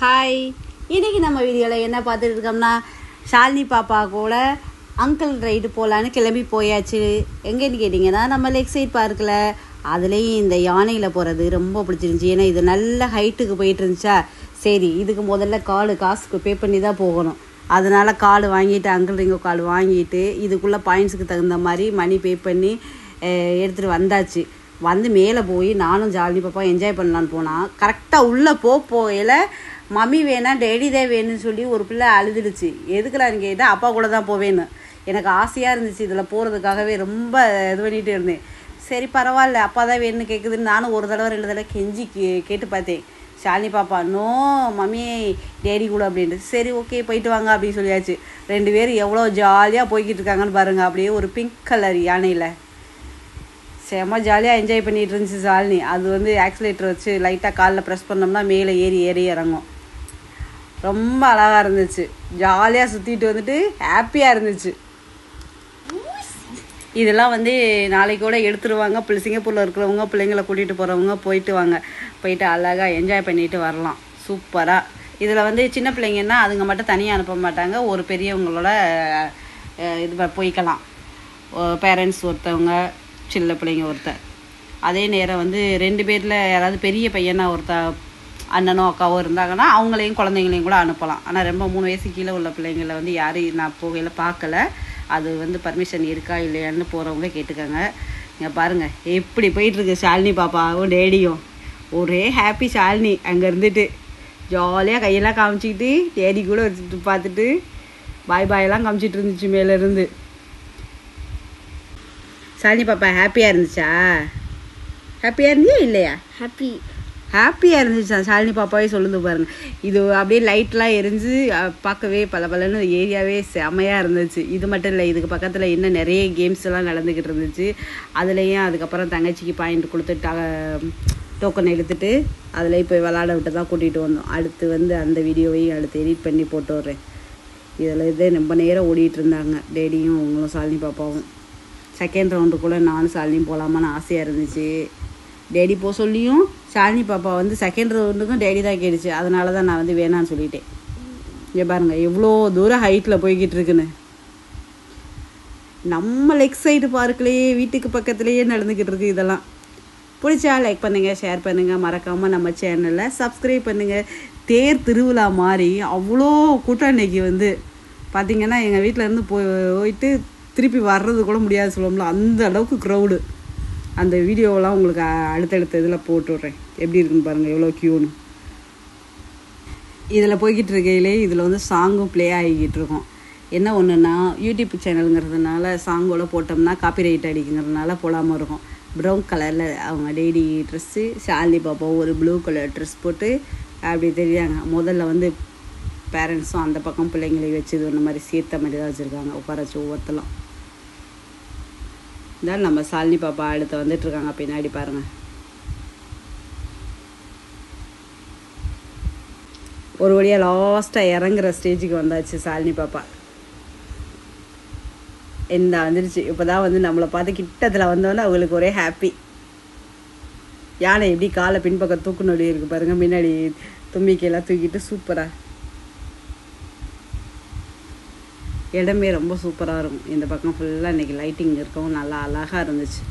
Hi, இன்றைக்கி நம்ம வீடியோவில் என்ன பார்த்துட்டு இருக்கோம்னா, ஷாலினி பாப்பா கூட அங்கிள் ரைடு போகலான்னு கிளம்பி போயாச்சு. எங்கேன்னு கேட்டிங்கன்னா, நம்ம லெக் சைட் பார்க்கில். அதுலேயும் இந்த யானையில் போகிறது ரொம்ப பிடிச்சிருந்துச்சி. ஏன்னா இது நல்ல ஹைட்டுக்கு போயிட்டு இருந்துச்சா, சரி இதுக்கு முதல்ல காசுக்கு பே பண்ணி தான் போகணும். அதனால் கார்டு வாங்கிட்டு, அங்கிள் ரிங்கோ கார்டு வாங்கிட்டு இதுக்குள்ளே பாயிண்ட்ஸுக்கு தகுந்த மாதிரி மணி பே பண்ணி எடுத்துகிட்டு வந்தாச்சு. வந்து மேலே போய் நானும் ஜாலினி பாப்பா என்ஜாய் பண்ணலான்னு போனால், கரெக்டாக உள்ளே போகையில் மம்மி வேணாம் டேடி தான் வேணும்னு சொல்லி ஒரு பிள்ளை அழுதுடுச்சு. எதுக்குலான்னு கேட்டால் அப்பா கூட தான் போவேன்னு. எனக்கு ஆசையாக இருந்துச்சு இதில் போகிறதுக்காகவே, ரொம்ப இது பண்ணிகிட்டு இருந்தேன். சரி பரவாயில்ல, அப்பா தான் வேணும்னு கேட்குதுன்னு நானும் ஒரு தடவை 2 தடவை கெஞ்சி கேட்டு பார்த்தேன். ஷாலினி பாப்பா நோ மம்மி டேடி கூட அப்படின்ட்டு, சரி ஓகே போயிட்டு வாங்க அப்படின்னு சொல்லியாச்சு. 2 பேரும் எவ்வளோ ஜாலியாக போய்கிட்டு இருக்காங்கன்னு பாருங்கள். அப்படியே ஒரு பிங்க் கலர் யானையில் செம்ம ஜாலியாக என்ஜாய் பண்ணிகிட்டு இருந்துச்சு ஷாலினி. அது ஆக்சிலேட்டர் வச்சு லைட்டாக காலில் ப்ரெஸ் பண்ணோம்னா மேலே ஏறி இறங்கும். ரொம்ப அழகாக இருந்துச்சு. ஜாலியாக சுற்றிட்டு வந்துட்டு ஹாப்பியாக இருந்துச்சு. இதெல்லாம் நாளைக்கு கூட எடுத்துருவாங்க. சிங்கப்பூரில் இருக்கிறவங்க பிள்ளைங்களை கூட்டிகிட்டு போகிறவங்க போயிட்டு அழகாக என்ஜாய் பண்ணிட்டு வரலாம் சூப்பராக. இதில் சின்ன பிள்ளைங்கன்னா அதுங்க மட்டும் தனியாக அனுப்ப மாட்டாங்க, ஒரு பெரியவங்களோட இது போய்க்கலாம். பேரண்ட்ஸ் ஒருத்தவங்க, சின்ன பிள்ளைங்க ஒருத்தர். அதே நேரம் 2 பேரில் யாராவது பெரிய பையனா அண்ணனோ அக்காவோ இருந்தாங்கன்னா அவங்களையும் குழந்தைங்களையும் கூட அனுப்பலாம். ஆனால் ரொம்ப 3 வயசு கீழே உள்ள பிள்ளைங்களை யாரையும் நான் போகையில் பார்க்கல. அது பர்மிஷன் இருக்கா இல்லையான்னு போகிறவங்க கேட்டுக்கோங்க. இங்கே பாருங்கள் எப்படி போயிட்டுருக்கு ஷாலினி பாப்பாவும் டேடியும். ஒரே ஹாப்பி ஷாலினி. அங்கே இருந்துட்டு ஜாலியாக கையெல்லாம் காமிச்சிக்கிட்டு டேடி கூட வச்சுட்டு பார்த்துட்டு பாயெல்லாம் காமிச்சிட்டு இருந்துச்சு மேலேருந்து. ஷாலினி பாப்பா ஹாப்பியாக இருந்துச்சா? ஹாப்பியாக இருந்தியா இல்லையா? ஹாப்பியாக இருந்துச்சா ஷாலினி பாப்பாவே சொல்லுது பாருங்கள். இது அப்படியே லைட்லாம் எரிஞ்சு பார்க்கவே பலன்னு ஏரியாவே செமையாக இருந்துச்சு. இது மட்டும் இல்லை, இதுக்கு பக்கத்தில் இன்னும் நிறைய கேம்ஸ் எல்லாம் நடந்துக்கிட்டு இருந்துச்சு. அதுலேயும் அதுக்கப்புறம் தங்கச்சிக்கு பாயிண்ட் கொடுத்து டோக்கன் எடுத்துட்டு அதில் போய் விளாட விட்டு தான் கூட்டிகிட்டு வந்தோம். அடுத்து அந்த வீடியோவையும் அடுத்து எடிட் பண்ணி போட்டு விட்றேன். இதில் ரொம்ப நேரம் ஓடிட்டு இருந்தாங்க டேடியும் அவங்களும் ஷாலினி பாப்பாவும். செகண்ட் ரவுண்டுக்குள்ளே நானும் ஷாலினியும் போகலாமான்னு ஆசையாக இருந்துச்சு. டேடி போக சொல்லியும் ஷாலினி பாப்பா செகண்ட் ரவுண்டுக்கும் டேடி தான் கேட்டுச்சு. அதனால தான் நான் வேணான்னு சொல்லிட்டேன். இங்கே பாருங்கள் எவ்வளோ தூரம் ஹைட்டில் போய்கிட்டு இருக்குன்னு. நம்ம லெக் சைடு பார்க்கலையே வீட்டுக்கு பக்கத்துலேயே நடந்துக்கிட்டு இருக்கு. இதெல்லாம் பிடிச்சா லைக் பண்ணுங்கள், ஷேர் பண்ணுங்கள், மறக்காமல் நம்ம சேனலில் சப்ஸ்கிரைப் பண்ணுங்கள். தேர் திருவிழா மாதிரி அவ்வளோ கூட்டம் இன்றைக்கி பார்த்திங்கன்னா எங்கள் வீட்டிலேருந்து போயிட்டு திருப்பி வர்றது கூட முடியாது சொல்லுவோம்ல, அந்த அளவுக்கு க்ரௌடு. அந்த வீடியோவெல்லாம் உங்களுக்கு அடுத்தடுத்த இதில் போட்டு விட்றேன். எப்படி இருக்குன்னு பாருங்கள் எவ்வளோ க்யூன்னு. இதில் போய்கிட்டு இருக்கையிலே இதில் சாங்கும் ப்ளே ஆகிக்கிட்டு இருக்கோம். என்ன ஒன்றுன்னா யூடியூப் சேனலுங்கிறதுனால சாங்கோட போட்டோம்னா காப்பிரைட் அடிக்குங்கிறதுனால போடாமல் இருக்கும். ப்ரௌன் கலரில் அவங்க டேடி ட்ரெஸ்ஸு, ஷாலினி பாப்பா ஒரு ப்ளூ கலர் ட்ரெஸ் போட்டு அப்படி தெரியாங்க. முதல்ல பேரண்ட்ஸும் அந்த பக்கம் பிள்ளைங்களை வச்சு இது ஒன்று மாதிரி சேர்த்த மாதிரி தான் வச்சுருக்காங்க உட்கார வச்சு ஒவ்வொருத்தலாம். இதான் நம்ம ஷாலினி பாப்பா அடுத்து வந்துட்டுருக்காங்க பின்னாடி பாருங்கள். ஒரு வழியாக லாஸ்ட்டாக இறங்குற ஸ்டேஜுக்கு வந்தாச்சு ஷாலினி பாப்பா. வந்துருச்சு. இப்போ தான் நம்மளை பார்த்து கிட்டத்தில் வந்தோன்னே அவங்களுக்கு ஒரே ஹாப்பி. யானை எப்படி காலை பின்பக்கம் தூக்குனோடி இருக்குது பாருங்கள், முன்னாடி தும்பிக்கையெல்லாம் தூக்கிட்டு சூப்பராக. இடமே ரொம்ப சூப்பராக இருக்கும். இந்த பக்கம் ஃபுல்லாக இன்றைக்கி லைட்டிங் இருக்கவும் நல்லா அழகாக இருந்துச்சு.